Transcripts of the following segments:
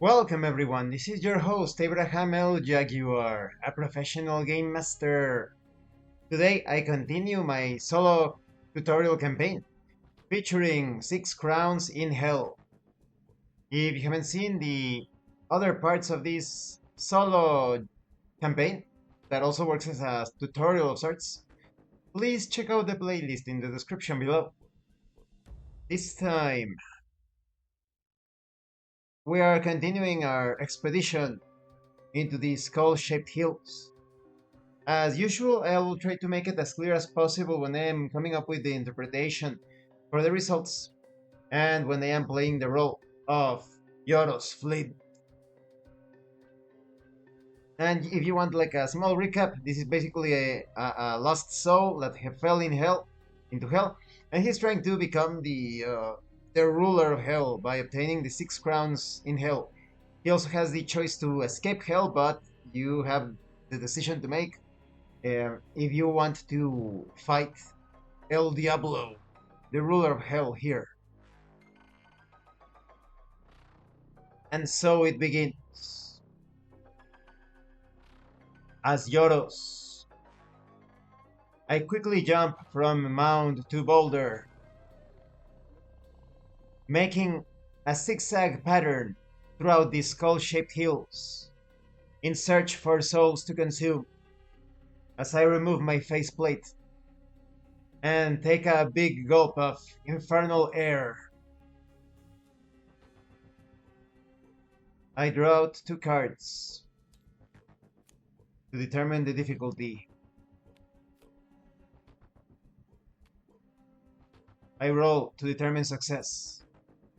Welcome everyone, this is your host Abraham L. Jaguar, a professional game master. Today I continue my solo tutorial campaign featuring 6 crowns in hell. If you haven't seen the other parts of this solo campaign that also works as a tutorial of sorts, please check out the playlist in the description below. This time we are continuing our expedition into the skull-shaped hills. As usual, I will try to make it as clear as possible when I am coming up with the interpretation for the results and when I am playing the role of Yoros Flynn. And if you want like a small recap, this is basically a lost soul that fell into hell, and he's trying to become the ruler of hell by obtaining the 6 crowns in hell. He also has the choice to escape hell, but you have the decision to make if you want to fight El Diablo, the ruler of hell here. And so it begins. As Yoros, I quickly jump from mound to boulder, making a zigzag pattern throughout the skull-shaped hills, in search for souls to consume. As I remove my faceplate and take a big gulp of infernal air, I draw out 2 cards to determine the difficulty. I roll to determine success.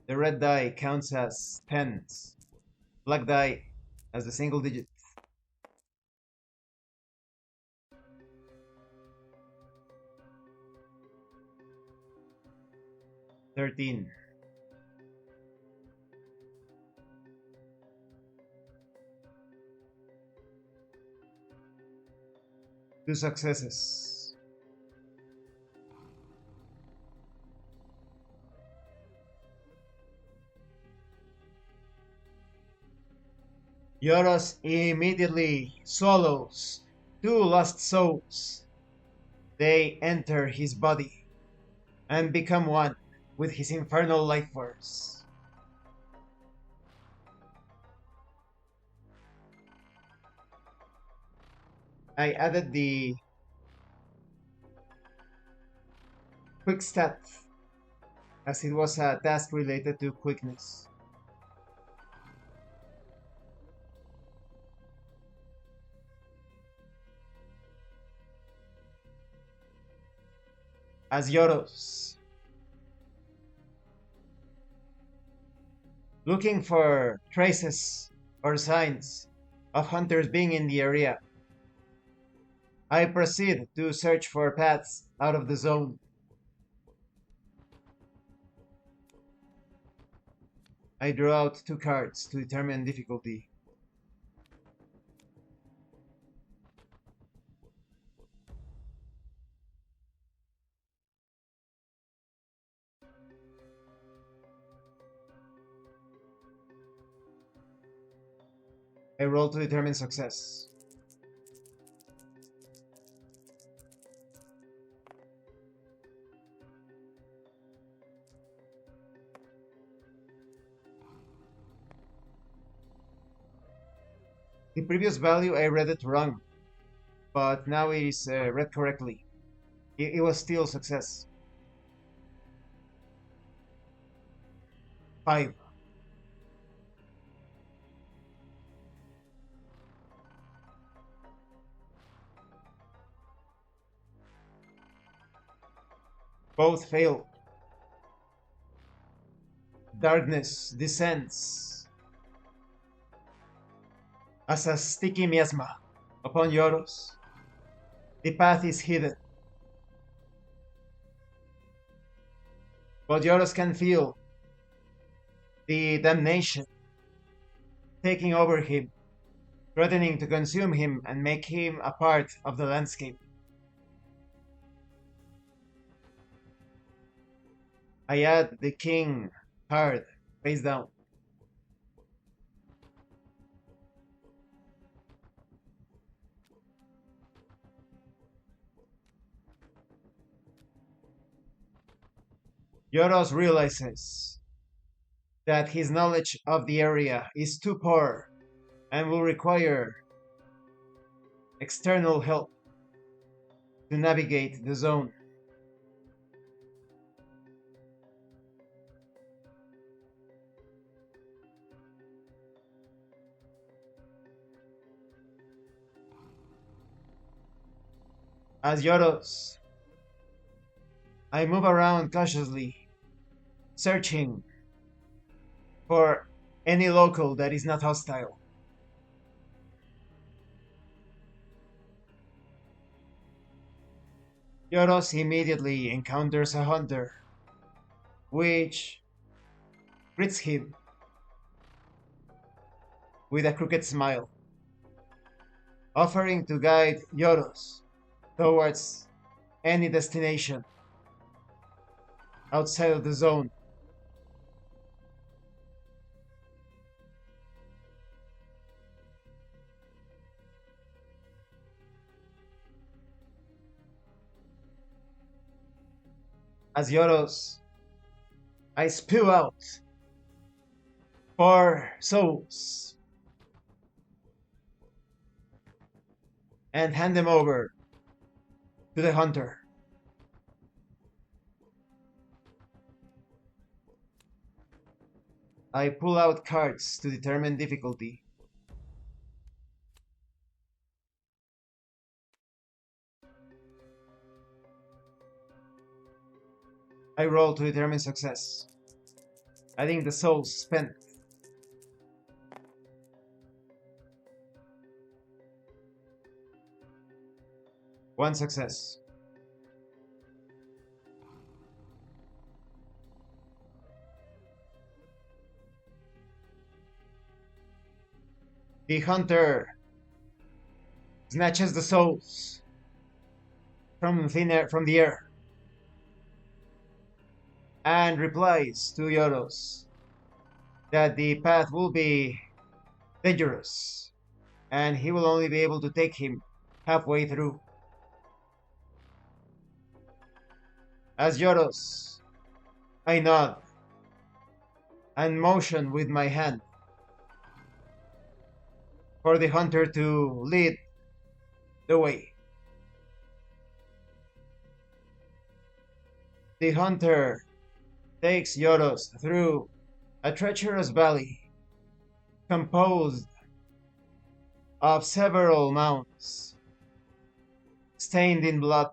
The red die counts as tens, black die as the single digit. 13. Two successes. Yoros immediately swallows 2 lost souls. They enter his body and become one with his infernal life force. I added the quick stat as it was a task related to quickness. As Yoros, looking for traces or signs of hunters being in the area, I proceed to search for paths out of the zone. I draw out 2 cards to determine difficulty. I roll to determine success. The previous value I read it wrong, but now it is read correctly. It was still success. 5. Both failed. Darkness descends as a sticky miasma upon Yoros. The path is hidden, but Yoros can feel the damnation taking over him, threatening to consume him and make him a part of the landscape. I add the king card face down. Yoros realizes that his knowledge of the area is too poor and will require external help to navigate the zone. As Yoros, I move around cautiously, searching for any local that is not hostile. Yoros immediately encounters a hunter, which greets him with a crooked smile, offering to guide Yoros towards any destination outside of the zone. As Yoros, I spew out 4 souls and hand them over to the hunter. I pull out cards to determine difficulty. I roll to determine success, adding the souls spent. One success. The hunter snatches the souls from the air and replies to Yoros that the path will be dangerous and he will only be able to take him halfway through. As Yoros, I nod and motion with my hand for the hunter to lead the way. The hunter takes Yoros through a treacherous valley composed of several mounds stained in blood,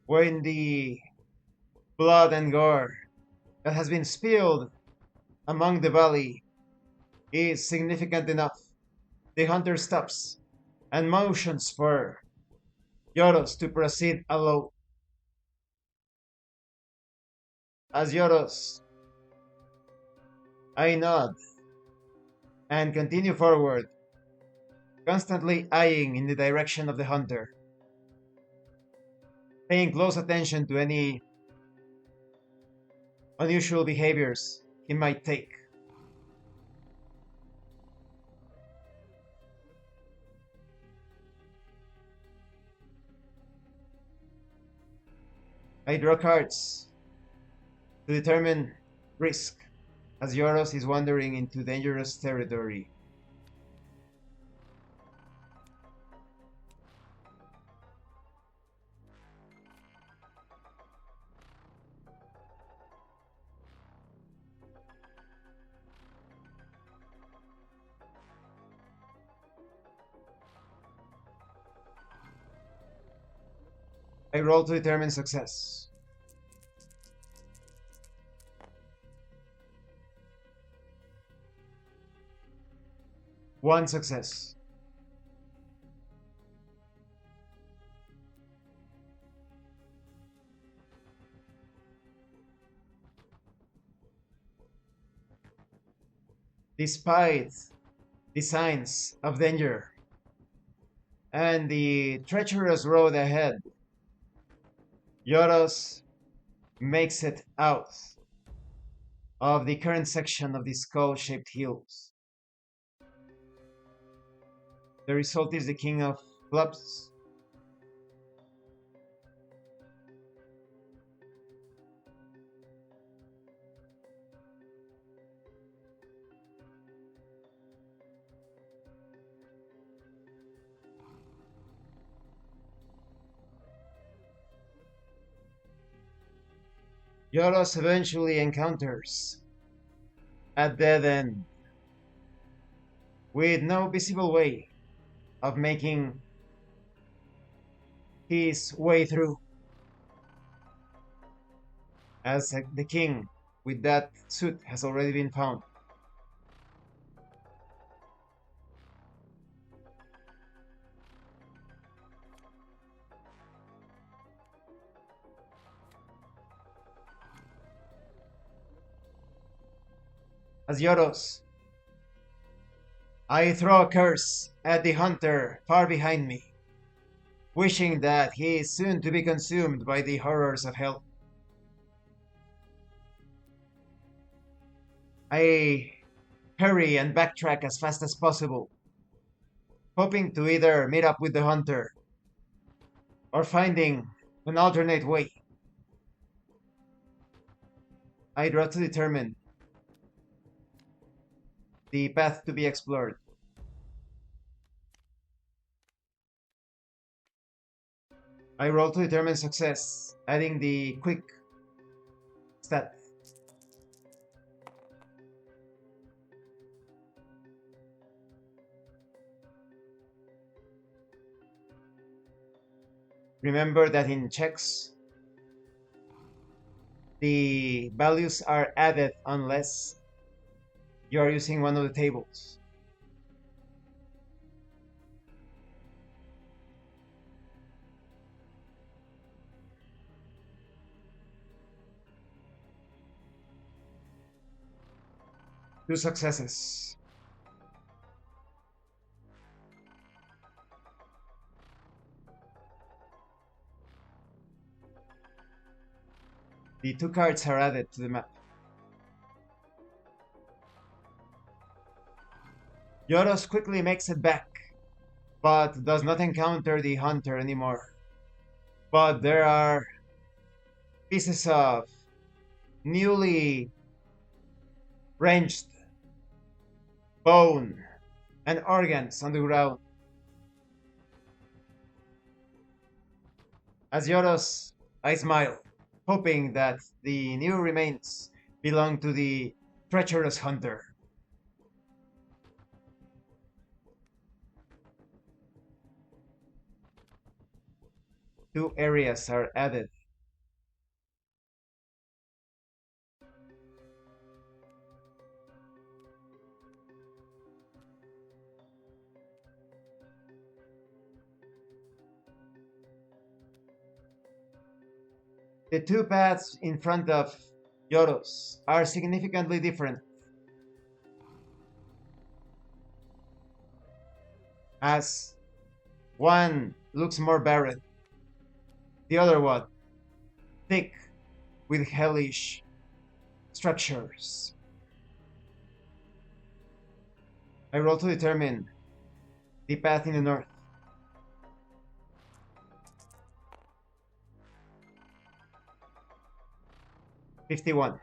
when the blood and gore that has been spilled among the valley is significant enough. The hunter stops and motions for Yoros to proceed alone. As Yoros, I nod and continue forward, constantly eyeing in the direction of the hunter, paying close attention to any unusual behaviors he might take. I draw cards to determine risk, as Yoros is wandering into dangerous territory. I roll to determine success. One success. Despite the signs of danger and the treacherous road ahead, Yoros makes it out of the current section of the skull-shaped hills. The result is the King of Clubs. Yoros eventually encounters a dead end with no visible way of making his way through, as the king with that suit has already been found. As Yoros, I throw a curse at the hunter far behind me, wishing that he is soon to be consumed by the horrors of hell. I hurry and backtrack as fast as possible, hoping to either meet up with the hunter or finding an alternate way. I draw to determine the path to be explored. I roll to determine success, adding the quick stat. Remember that in checks, the values are added unless you are using one of the tables. Two successes. The two cards are added to the map. Yoros quickly makes it back, but does not encounter the hunter anymore. But there are pieces of newly wrenched bone and organs on the ground. As Yoros, I smile, hoping that the new remains belong to the treacherous hunter. Two areas are added. The two paths in front of Yoros are significantly different, as one looks more barren, the other one thick with hellish structures. I roll to determine the path in the north. 51.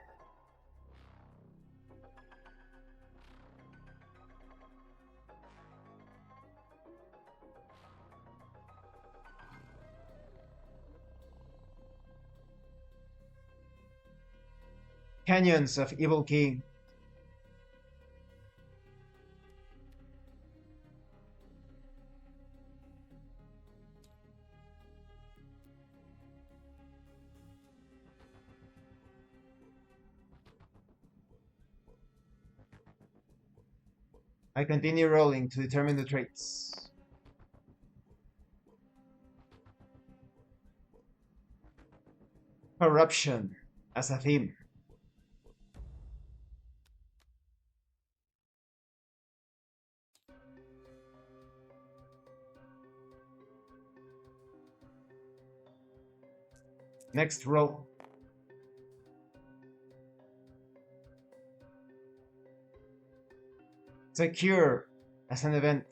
Canyons of Evil King. I continue rolling to determine the traits. Corruption as a theme. Next roll. Secure as an event.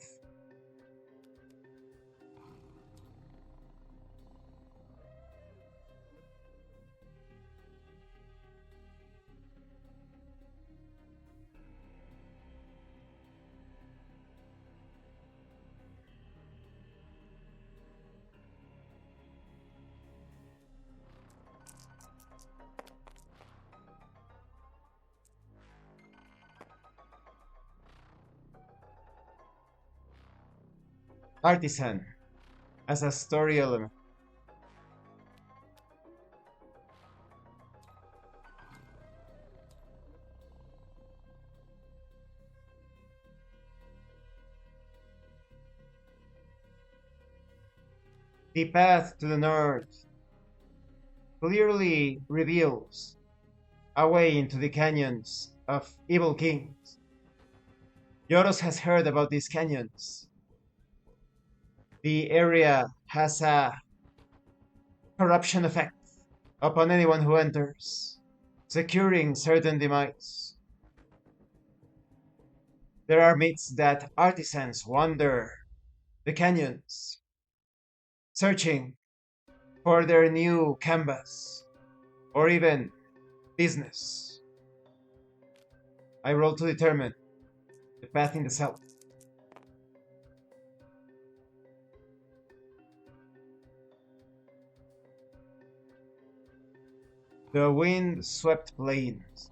artisan as a story element. The path to the north clearly reveals a way into the canyons of evil kings. Yoros has heard about these canyons. The area has a corruption effect upon anyone who enters, securing certain demise. There are myths that artisans wander the canyons, searching for their new canvas or even business. I roll to determine the path in the south. The wind-swept plains.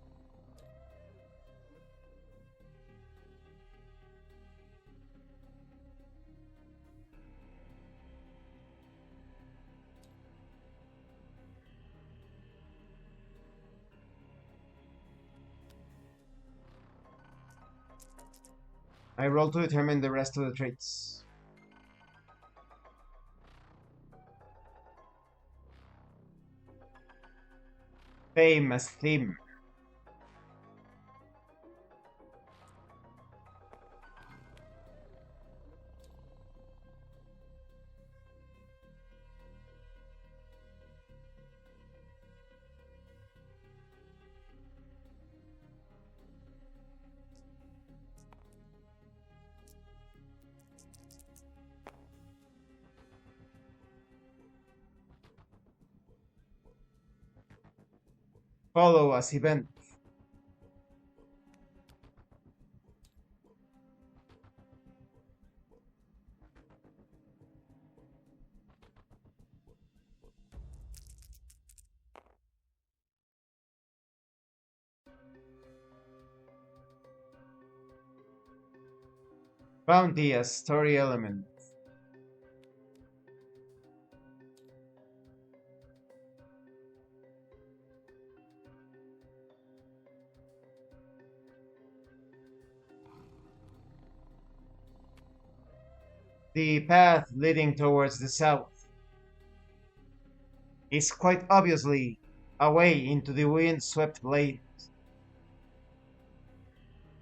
I roll to determine the rest of the traits. Fame as theme. Follow as event. Bounty as story element. The path leading towards the south is quite obviously a way into the wind-swept plains.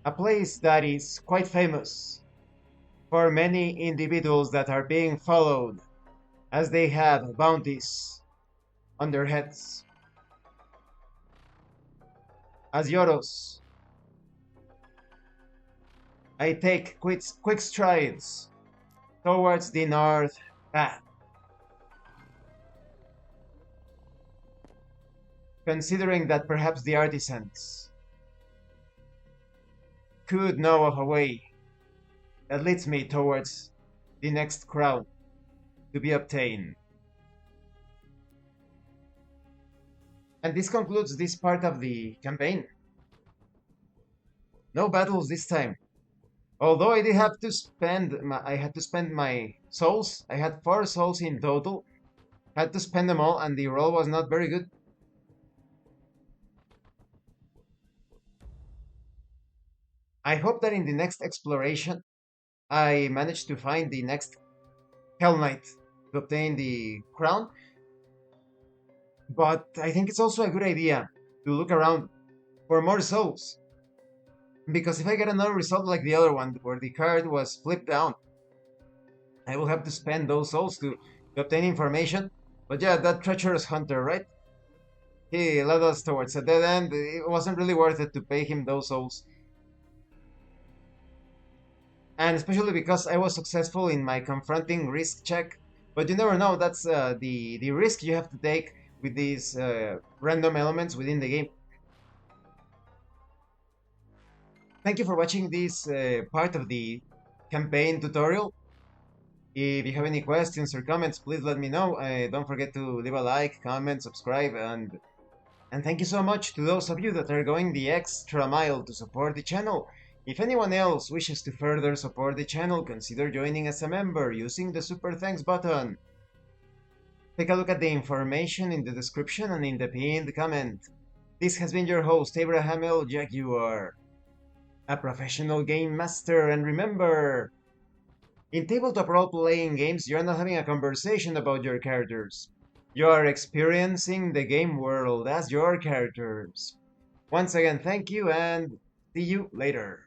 A place that is quite famous for many individuals that are being followed as they have bounties on their heads. As Yoros, I take quick strides towards the north path, considering that perhaps the artisans could know of a way that leads me towards the next crown to be obtained. And this concludes this part of the campaign. No battles this time. Although I did have to spend my souls. I had 4 souls in total. Had to spend them all, and the roll was not very good. I hope that in the next exploration, I manage to find the next Hell Knight to obtain the crown. But I think it's also a good idea to look around for more souls. Because if I get another result like the other one, where the card was flipped down, I will have to spend those souls to obtain information. But yeah, that treacherous hunter, right? He led us towards a dead end. It wasn't really worth it to pay him those souls. And especially because I was successful in my confronting risk check. But you never know, that's the risk you have to take with these random elements within the game. Thank you for watching this part of the campaign tutorial. If you have any questions or comments, please let me know. Don't forget to leave a like, comment, subscribe, and thank you so much to those of you that are going the extra mile to support the channel. If anyone else wishes to further support the channel, consider joining as a member using the Super Thanks button. Take a look at the information in the description and in the pinned comment. This has been your host, Abraham L. Jaguar, a professional game master, and remember, in tabletop role-playing games, you're not having a conversation about your characters. You are experiencing the game world as your characters. Once again, thank you and see you later.